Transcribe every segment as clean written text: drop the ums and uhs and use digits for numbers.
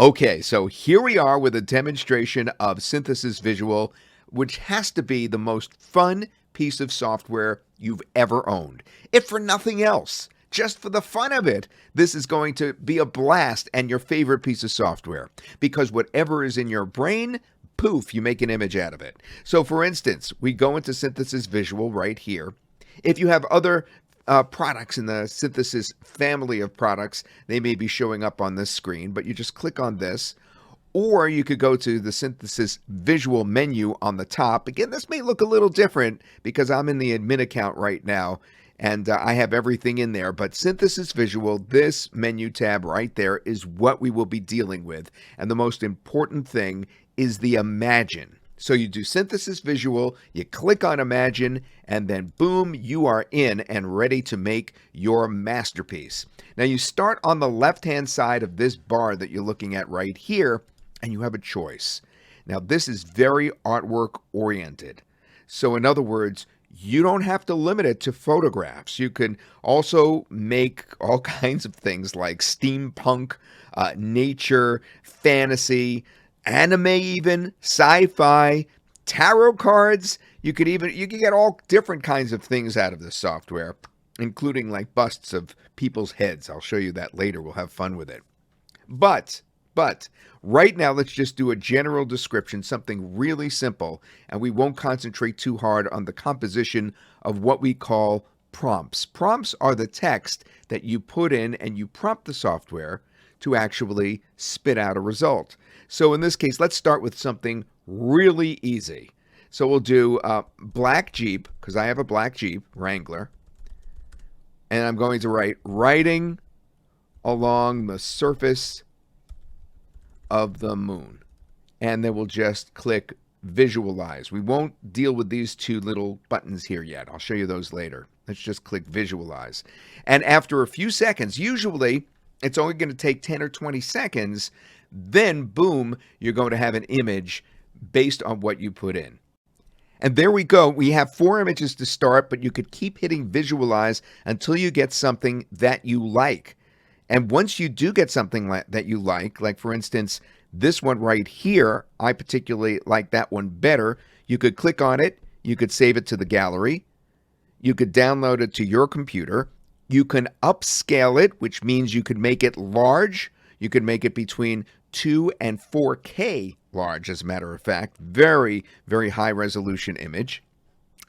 Okay, so here we are with a demonstration of Synthesys Visual, which has to be the most fun piece of software you've ever owned. If for nothing else, just for the fun of it, this is going to be a blast and your favorite piece of software. Because whatever is in your brain, poof, you make an image out of it. So for instance, we go into Synthesys Visual right here. If you have other products in the Synthesys family of products, they may be showing up on this screen, but you just click on this, or you could go to the Synthesys Visual menu on the top. Again, this may look a little different because I'm in the admin account right now, and I have everything in there, but Synthesys Visual, this menu tab right there, is what we will be dealing with, and the most important thing is the Imagine. So you do Synthesys Visual, you click on Imagine, and then boom, you are in and ready to make your masterpiece. Now you start on the left-hand side of this bar that you're looking at right here, and you have a choice. Now this is very artwork oriented. So in other words, you don't have to limit it to photographs. You can also make all kinds of things like steampunk, nature, fantasy, anime, even sci-fi, tarot cards. You can get all different kinds of things out of this software, including like busts of people's heads. I'll show you that later. We'll have fun with it. But right now, let's just do a general description, something really simple, and we won't concentrate too hard on the composition of what we call prompts. Prompts are the text that you put in and you prompt the software to actually spit out a result. So in this case, let's start with something really easy. So we'll do black Jeep, because I have a black Jeep Wrangler, and I'm going to write riding along the surface of the moon. And then we'll just click visualize. We won't deal with these two little buttons here yet. I'll show you those later. Let's just click visualize. And after a few seconds, usually it's only going to take 10 or 20 seconds, then boom, you're going to have an image based on what you put in. And there we go. We have 4 images to start, but you could keep hitting visualize until you get something that you like. And once you do get something that you like for instance, this one right here, I particularly like that one better. You could click on it. You could save it to the gallery. You could download it to your computer. You can upscale it, which means you could make it large. You could make it between 2 and 4K large, as a matter of fact. Very, very high resolution image.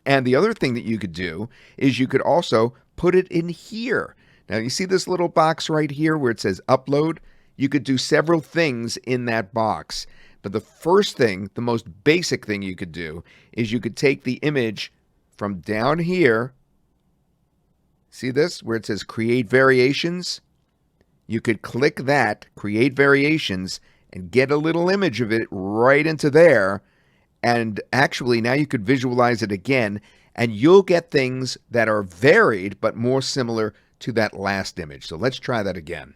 And the other thing that you could do is you could also put it in here. Now, you see this little box right here where it says upload? You could do several things in that box. But the first thing, the most basic thing you could do is you could take the image from down here. See this where it says create variations? You could click that, create variations, and get a little image of it right into there. And actually, now you could visualize it again, and you'll get things that are varied but more similar to that last image. So let's try that again.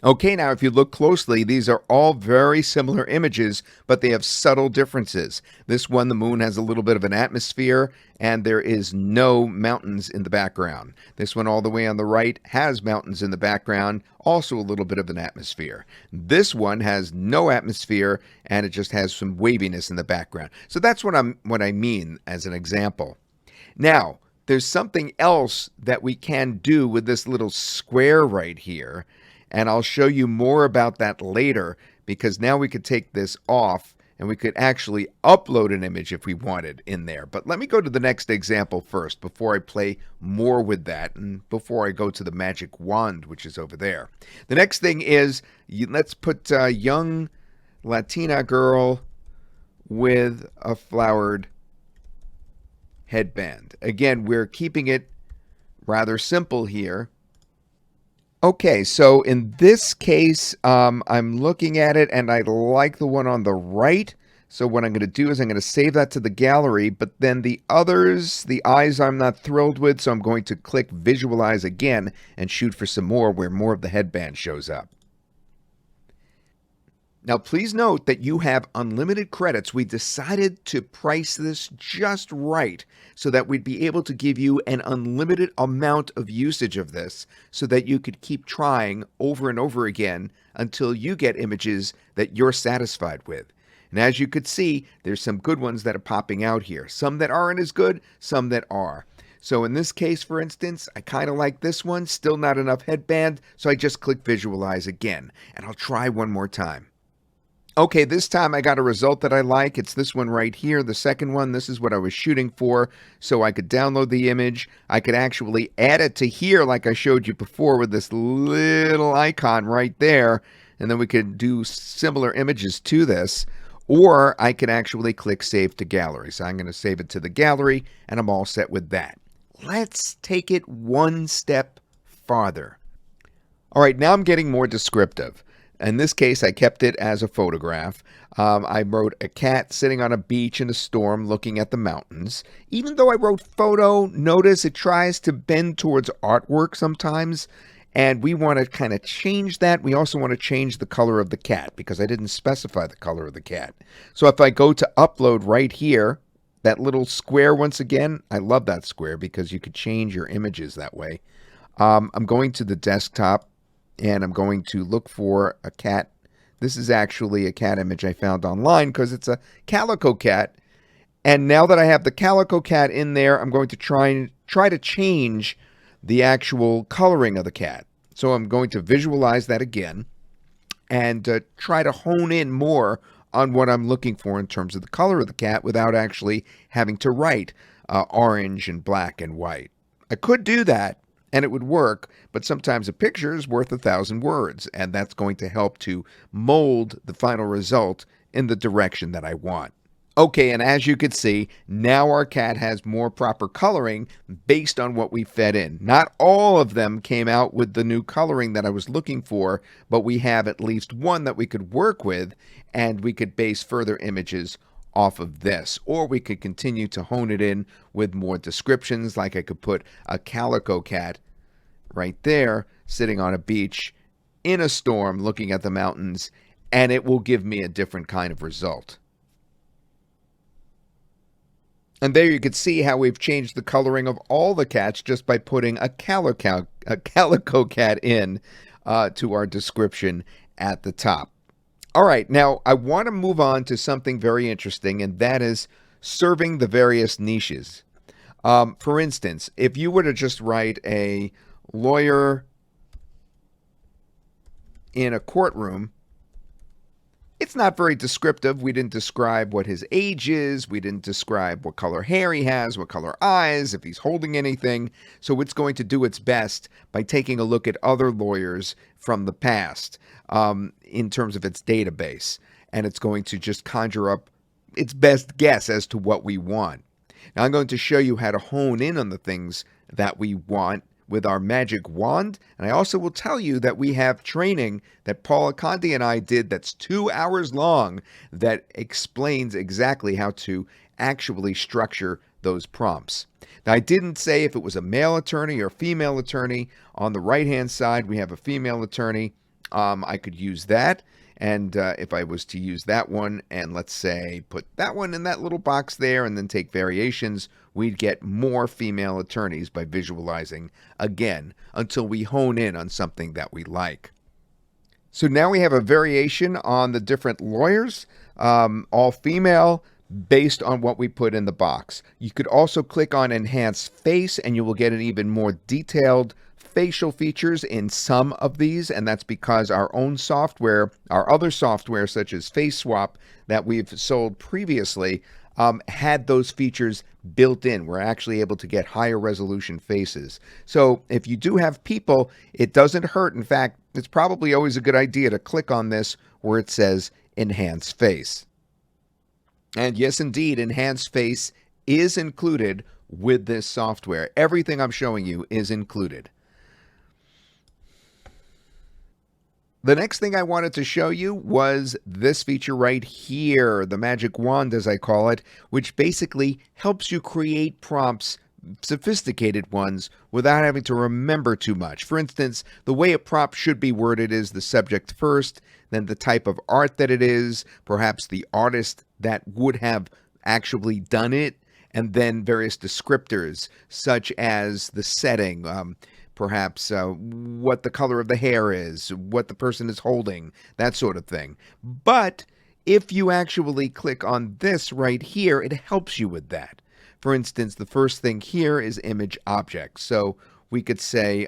Okay, now if you look closely, these are all very similar images, but they have subtle differences. This one, the moon has a little bit of an atmosphere, and there is no mountains in the background. This one all the way on the right has mountains in the background, also a little bit of an atmosphere. This one has no atmosphere, and it just has some waviness in the background. So that's what I mean as an example. Now, there's something else that we can do with this little square right here. And I'll show you more about that later, because now we could take this off and we could actually upload an image if we wanted in there. But let me go to the next example first before I play more with that and before I go to the magic wand, which is over there. The next thing is, let's put a young Latina girl with a flowered headband. Again, we're keeping it rather simple here. Okay, so in this case, I'm looking at it and I like the one on the right. So what I'm going to do is I'm going to save that to the gallery, but then the others, the eyes I'm not thrilled with, so I'm going to click visualize again and shoot for some more where more of the headband shows up. Now, please note that you have unlimited credits. We decided to price this just right so that we'd be able to give you an unlimited amount of usage of this so that you could keep trying over and over again until you get images that you're satisfied with. And as you could see, there's some good ones that are popping out here. Some that aren't as good, some that are. So in this case, for instance, I kind of like this one. Still not enough headband, so I just click Visualize again. And I'll try one more time. Okay, this time I got a result that I like. It's this one right here, the second one. This is what I was shooting for. So I could download the image. I could actually add it to here like I showed you before with this little icon right there. And then we could do similar images to this. Or I could actually click Save to Gallery. So I'm going to save it to the gallery, and I'm all set with that. Let's take it one step farther. All right, now I'm getting more descriptive. In this case, I kept it as a photograph. I wrote a cat sitting on a beach in a storm looking at the mountains. Even though I wrote photo, notice it tries to bend towards artwork sometimes. And we want to kind of change that. We also want to change the color of the cat because I didn't specify the color of the cat. So if I go to upload right here, that little square once again, I love that square because you could change your images that way. I'm going to the desktop. And I'm going to look for a cat. This is actually a cat image I found online because it's a calico cat. And now that I have the calico cat in there, I'm going to try to change the actual coloring of the cat. So I'm going to visualize that again and try to hone in more on what I'm looking for in terms of the color of the cat without actually having to write orange and black and white. I could do that. And it would work, but sometimes a picture is worth 1,000 words, and that's going to help to mold the final result in the direction that I want. Okay, and as you can see, now our cat has more proper coloring based on what we fed in. Not all of them came out with the new coloring that I was looking for, but we have at least one that we could work with, and we could base further images off of this, or we could continue to hone it in with more descriptions, like I could put a calico cat right there sitting on a beach in a storm looking at the mountains, and it will give me a different kind of result. And there you can see how we've changed the coloring of all the cats just by putting a calico cat in to our description at the top. All right, now I want to move on to something very interesting, and that is serving the various niches. For instance, if you were to just write a lawyer in a courtroom, it's not very descriptive. We didn't describe what his age is. We didn't describe what color hair he has, what color eyes, if he's holding anything. So it's going to do its best by taking a look at other lawyers from the past in terms of its database. And it's going to just conjure up its best guess as to what we want. Now I'm going to show you how to hone in on the things that we want with our magic wand. And I also will tell you that we have training that Paula Condi and I did that's 2 hours long that explains exactly how to actually structure those prompts. Now, I didn't say if it was a male attorney or female attorney. On the right-hand side, we have a female attorney. I could use that. And if I was to use that one and let's say put that one in that little box there and then take variations, we'd get more female attorneys by visualizing again until we hone in on something that we like. So now we have a variation on the different lawyers, all female, based on what we put in the box. You could also click on Enhance Face and you will get an even more detailed facial features in some of these, and that's because our own software, our other software such as Face Swap that we've sold previously, had those features built in. We're actually able to get higher resolution faces. So if you do have people, it doesn't hurt. In fact, it's probably always a good idea to click on this where it says Enhance Face. And yes, indeed, Enhance Face is included with this software. Everything I'm showing you is included. The next thing I wanted to show you was this feature right here, the magic wand as I call it, which basically helps you create prompts sophisticated ones without having to remember too much. For instance, the way a prop should be worded is the subject first, then the type of art that it is, perhaps the artist that would have actually done it, and then various descriptors such as the setting, perhaps what the color of the hair is, what the person is holding, that sort of thing. But if you actually click on this right here, it helps you with that. For instance, the first thing here is image object. So we could say,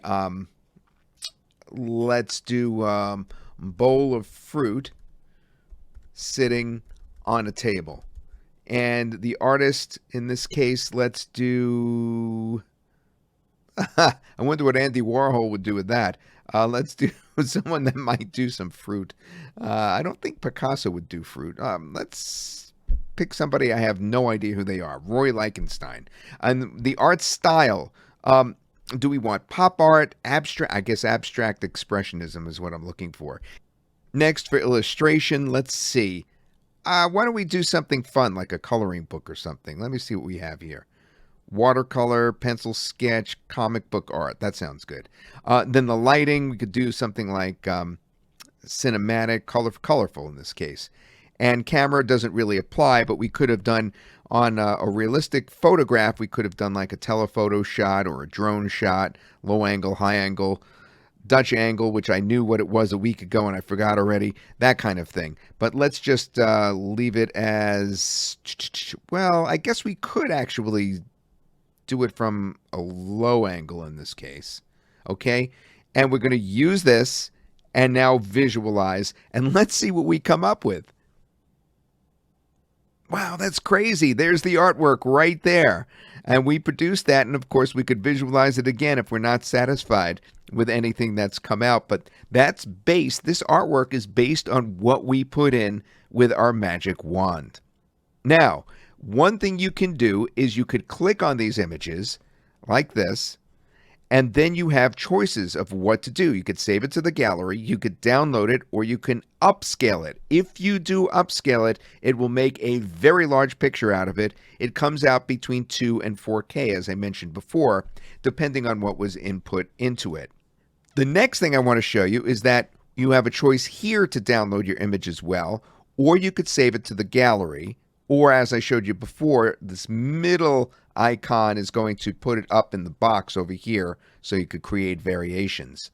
let's do bowl of fruit sitting on a table. And the artist, in this case, let's do... I wonder what Andy Warhol would do with that. Let's do someone that might do some fruit. I don't think Picasso would do fruit. Let's pick somebody I have no idea who they are. Roy Lichtenstein. And the art style. Do we want pop art, abstract? I guess abstract expressionism is what I'm looking for. Next, for illustration, let's see. Why don't we do something fun, like a coloring book or something? Let me see what we have here. Watercolor, pencil sketch, comic book art. That sounds good. Then the lighting, we could do something like cinematic, colorful in this case. And camera doesn't really apply, but we could have done on a realistic photograph, we could have done like a telephoto shot or a drone shot, low angle, high angle, Dutch angle, which I knew what it was a week ago and I forgot already, that kind of thing. But let's just leave it as, well, I guess we could actually do it from a low angle in this case. Okay? And we're going to use this and now visualize, and let's see what we come up with. Wow, that's crazy. There's the artwork right there. And we produced that, and of course we could visualize it again if we're not satisfied with anything that's come out. But that's based, this artwork is based on what we put in with our magic wand. Now, one thing you can do is you could click on these images like this, and then you have choices of what to do. You could save it to the gallery, you could download it, or you can upscale it. If you do upscale it, it will make a very large picture out of it. It comes out between 2 and 4K, as I mentioned before, depending on what was input into it. The next thing I want to show you is that you have a choice here to download your image as well, or you could save it to the gallery, or as I showed you before, this middle icon is going to put it up in the box over here so you could create variations.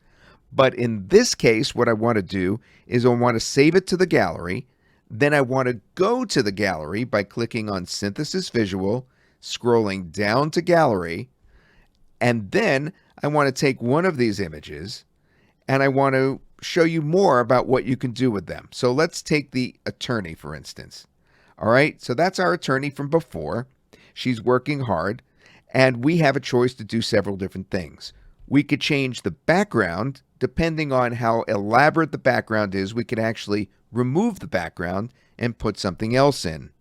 But in this case, what I want to do is I want to save it to the gallery. Then I want to go to the gallery by clicking on Synthesys Visual, scrolling down to Gallery, and then I want to take one of these images and I want to show you more about what you can do with them. So let's take the attorney, for instance. All right, so that's our attorney from before. She's working hard, and we have a choice to do several different things. We could change the background. Depending on how elaborate the background is, we could actually remove the background and put something else in.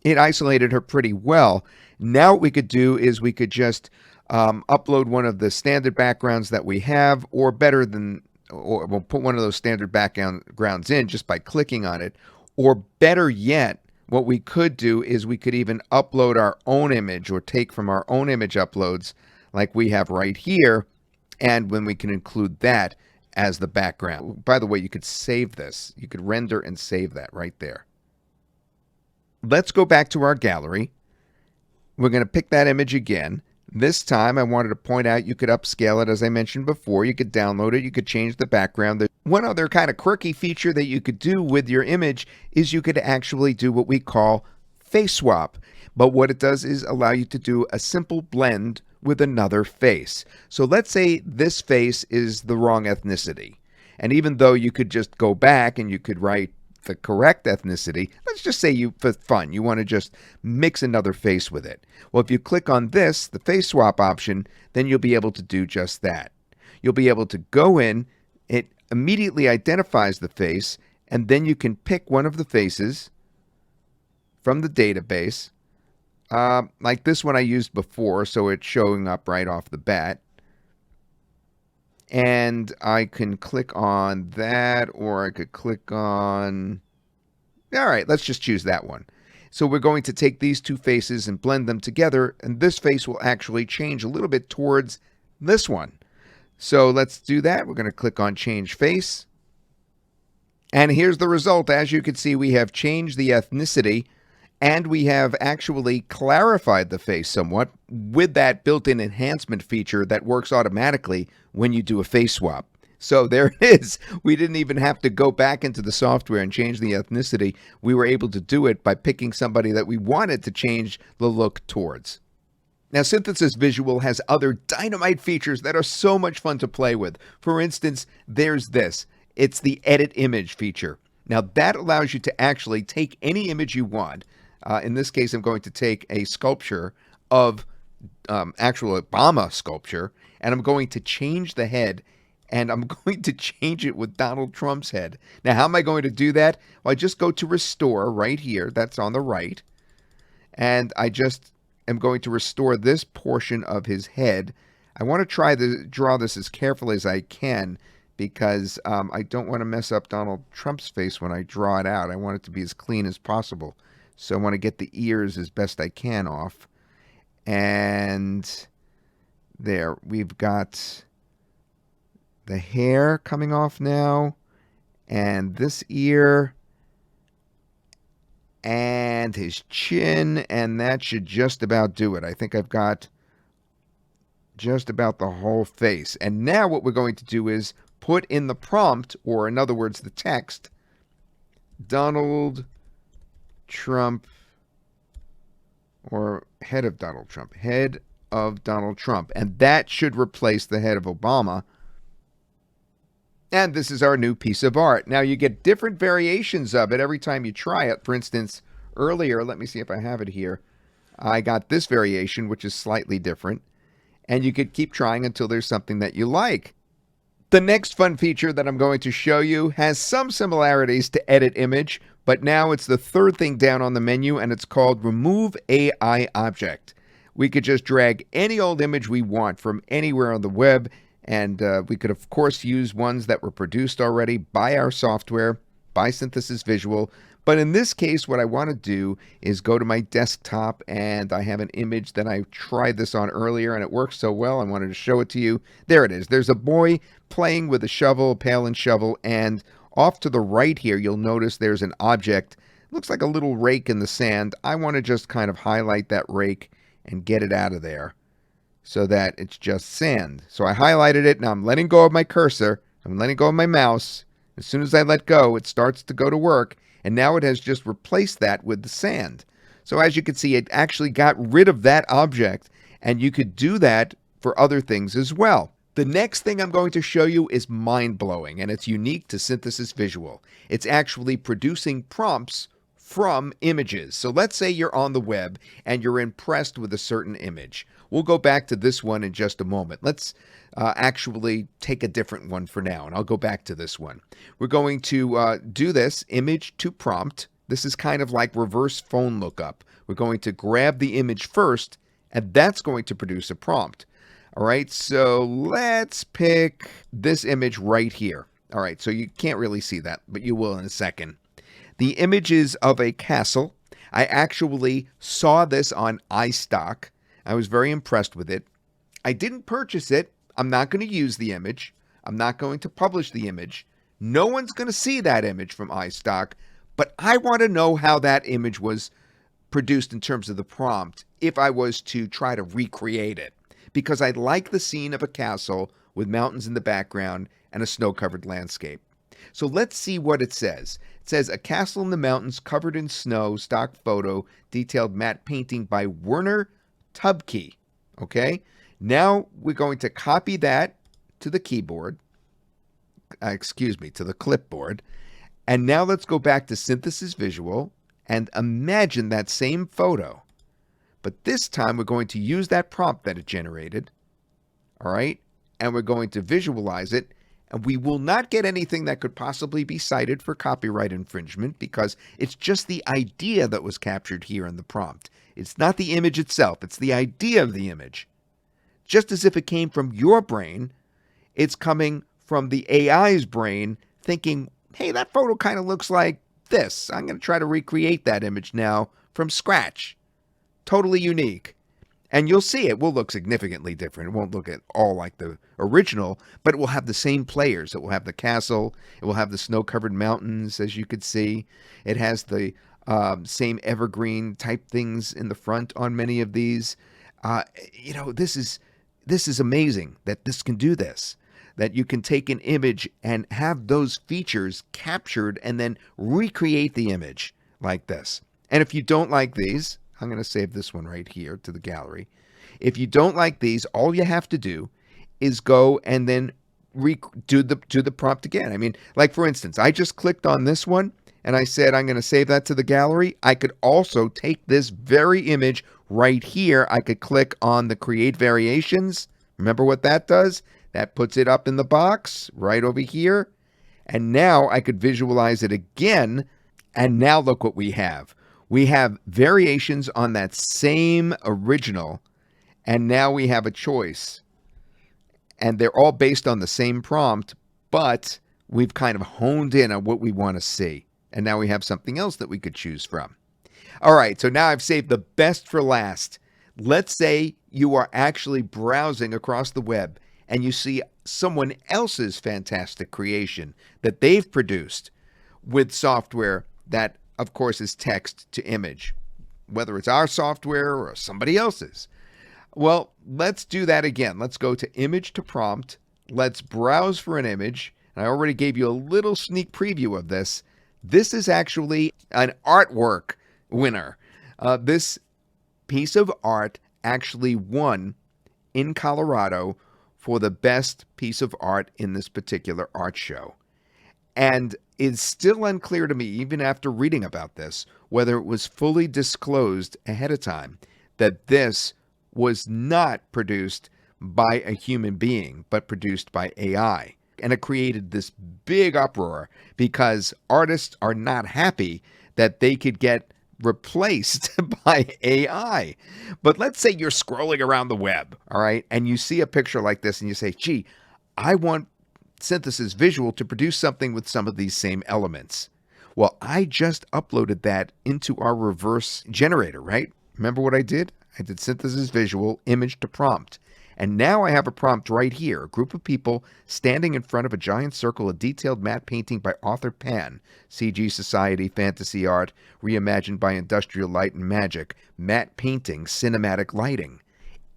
It isolated her pretty well. Now what we could do is we could just upload one of the standard backgrounds that we have, or better than, or we'll put one of those standard backgrounds in just by clicking on it, or better yet, what we could do is we could even upload our own image or take from our own image uploads like we have right here, and when we can include that as the background. By the way, you could save this. You could render and save that right there. Let's go back to our gallery. We're going to pick that image again. This time I wanted to point out you could upscale it, as I mentioned before. You could download it. You could change the background. One other kind of quirky feature that you could do with your image is you could actually do what we call face swap. But what it does is allow you to do a simple blend with another face. So let's say this face is the wrong ethnicity. And even though you could just go back and you could write the correct ethnicity, let's just say you, for fun, you want to just mix another face with it. Well, if you click on this, the face swap option, then you'll be able to do just that. You'll be able to go in, it immediately identifies the face, and then you can pick one of the faces from the database, like this one I used before, so it's showing up right off the bat. And I can click on that, or I could click on... All right, let's just choose that one. So we're going to take these two faces and blend them together, and this face will actually change a little bit towards this one. So let's do that. We're going to click on Change Face. And here's the result. As you can see, we have changed the ethnicity, and we have actually clarified the face somewhat with that built-in enhancement feature that works automatically when you do a face swap. So there it is. We didn't even have to go back into the software and change the ethnicity. We were able to do it by picking somebody that we wanted to change the look towards. Now, Synthesys Visual has other dynamite features that are so much fun to play with. For instance, there's this. It's the Edit Image feature. Now, that allows you to actually take any image you want. In this case, I'm going to take a sculpture of actual Obama sculpture, and I'm going to change the head, and I'm going to change it with Donald Trump's head. Now, how am I going to do that? Well, I just go to Restore right here. That's on the right. And I just am going to restore this portion of his head. I want to try to draw this as carefully as I can because I don't want to mess up Donald Trump's face when I draw it out. I want it to be as clean as possible. So I want to get the ears as best I can off. And there, we've got the hair coming off now. And this ear. And his chin. And that should just about do it. I think I've got just about the whole face. And now what we're going to do is put in the prompt, or in other words, the text, Donald Trump, or head of Donald Trump, head of Donald Trump. And that should replace the head of Obama. And this is our new piece of art. Now, you get different variations of it every time you try it. For instance, earlier, let me see if I have it here. I got this variation, which is slightly different. And you could keep trying until there's something that you like. The next fun feature that I'm going to show you has some similarities to Edit Image, but now it's the third thing down on the menu, and it's called Remove AI Object. We could just drag any old image we want from anywhere on the web, and we could, of course, use ones that were produced already by our software, by Synthesys Visual. But in this case, what I want to do is go to my desktop, and I have an image that I tried this on earlier, and it works so well, I wanted to show it to you. There it is. There's a boy playing with a shovel, pail and shovel, and off to the right here, you'll notice there's an object. It looks like a little rake in the sand. I want to just kind of highlight that rake and get it out of there so that it's just sand. So I highlighted it. Now I'm letting go of my cursor. I'm letting go of my mouse. As soon as I let go, it starts to go to work. And now it has just replaced that with the sand. So as you can see, it actually got rid of that object. And you could do that for other things as well. The next thing I'm going to show you is mind-blowing, and it's unique to Synthesys Visual. It's actually producing prompts from images. So let's say you're on the web and you're impressed with a certain image. We'll go back to this one in just a moment. Let's actually take a different one for now, and I'll go back to this one. We're going to do this image to prompt. This is kind of like reverse phone lookup. We're going to grab the image first, and that's going to produce a prompt. All right, so let's pick this image right here. All right, so you can't really see that, but you will in a second. The image is of a castle. I actually saw this on iStock. I was very impressed with it. I didn't purchase it. I'm not going to use the image. I'm not going to publish the image. No one's going to see that image from iStock, but I want to know how that image was produced in terms of the prompt if I was to try to recreate it. Because I like the scene of a castle with mountains in the background and a snow-covered landscape. So let's see what it says. It says, a castle in the mountains covered in snow, stock photo, detailed matte painting by Werner Tubke. Okay? Now we're going to copy that to the keyboard. To the clipboard. And now let's go back to Synthesys Visual and imagine that same photo. But this time we're going to use that prompt that it generated, all right? And we're going to visualize it, and we will not get anything that could possibly be cited for copyright infringement because it's just the idea that was captured here in the prompt. It's not the image itself, it's the idea of the image. Just as if it came from your brain, it's coming from the AI's brain thinking, hey, that photo kind of looks like this. I'm going to try to recreate that image now from scratch. Totally unique. And you'll see it will look significantly different. It won't look at all like the original, but it will have the same players. It will have the castle. It will have the snow-covered mountains, as you could see. It has the same evergreen type things in the front on many of these. This is amazing that this can do this. That you can take an image and have those features captured and then recreate the image like this. And if you don't like these, I'm going to save this one right here to the gallery. If you don't like these, all you have to do is go and then do the prompt again. I mean, like for instance, I just clicked on this one and I said I'm going to save that to the gallery. I could also take this very image right here. I could click on the create variations. Remember what that does? That puts it up in the box right over here. And now I could visualize it again. And now look what we have. We have variations on that same original. And now we have a choice. And they're all based on the same prompt, but we've kind of honed in on what we want to see. And now we have something else that we could choose from. All right, so now I've saved the best for last. Let's say you are actually browsing across the web and you see someone else's fantastic creation that they've produced with software that, of course, is text to image, whether it's our software or somebody else's. Well, let's do that again. Let's go to image to prompt. Let's browse for an image. And I already gave you a little sneak preview of this. This is actually an artwork winner. This piece of art actually won in Colorado for the best piece of art in this particular art show. And it's still unclear to me, even after reading about this, whether it was fully disclosed ahead of time that this was not produced by a human being, but produced by AI. And it created this big uproar because artists are not happy that they could get replaced by AI. But let's say you're scrolling around the web, all right, and you see a picture like this and you say, gee, I want Synthesys Visual to produce something with some of these same elements. Well, I just uploaded that into our reverse generator, right? Remember what I did? I did Synthesys Visual, image to prompt. And now I have a prompt right here, a group of people standing in front of a giant circle, a detailed matte painting by Arthur Pan, CG Society, fantasy art, reimagined by industrial light and magic, matte painting, cinematic lighting.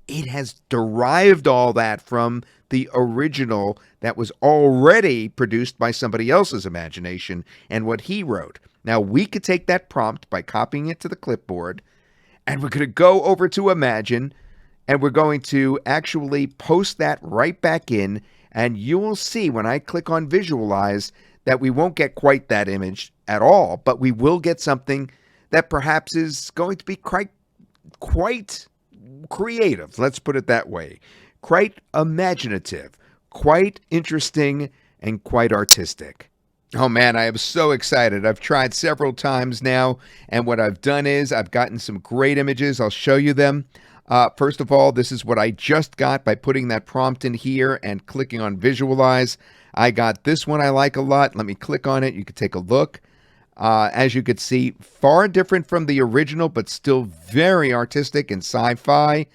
It has derived all that from the original that was already produced by somebody else's imagination and what he wrote. Now, we could take that prompt by copying it to the clipboard, and we're going to go over to Imagine, and we're going to actually post that right back in, and you will see when I click on Visualize that we won't get quite that image at all, but we will get something that perhaps is going to be quite creative, let's put it that way, quite imaginative, quite interesting, and quite artistic. Oh man, I am so excited. I've tried several times now, and what I've done is I've gotten some great images. I'll show you them. First of all, this is what I just got by putting that prompt in here and clicking on Visualize. I got this one I like a lot. Let me click on it. You can take a look. As you could see, far different from the original, but still very artistic and sci-fi.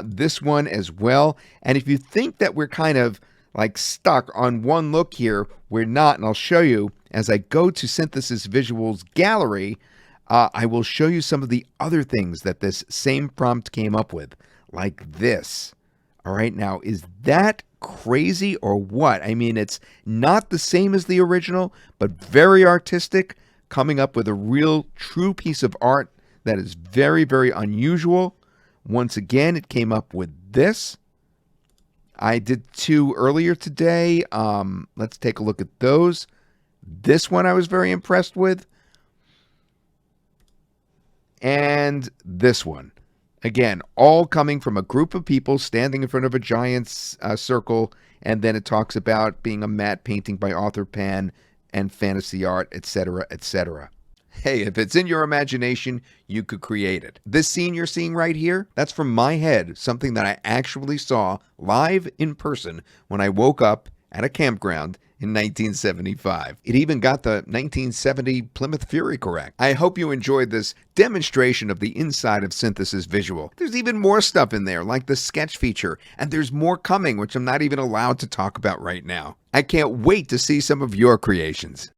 This one as well. And if you think that we're kind of like stuck on one look here, we're not. And I'll show you as I go to Synthesys Visual's gallery. I will show you some of the other things that this same prompt came up with, like this. All right, now, is that crazy or what? I mean, it's not the same as the original, but very artistic, coming up with a real, true piece of art that is very, very unusual. Once again, it came up with this. I did two earlier today. Let's take a look at those. This one I was very impressed with. And this one. Again, all coming from a group of people standing in front of a giant circle, and then it talks about being a matte painting by Arthur Pan and fantasy art, etc., etc. Hey, if it's in your imagination, you could create it. This scene you're seeing right here, that's from my head, something that I actually saw live in person when I woke up at a campground in 1975. It even got the 1970 Plymouth Fury correct. I hope you enjoyed this demonstration of the inside of Synthesys Visual. There's even more stuff in there, like the sketch feature, and there's more coming, which I'm not even allowed to talk about right now. I can't wait to see some of your creations.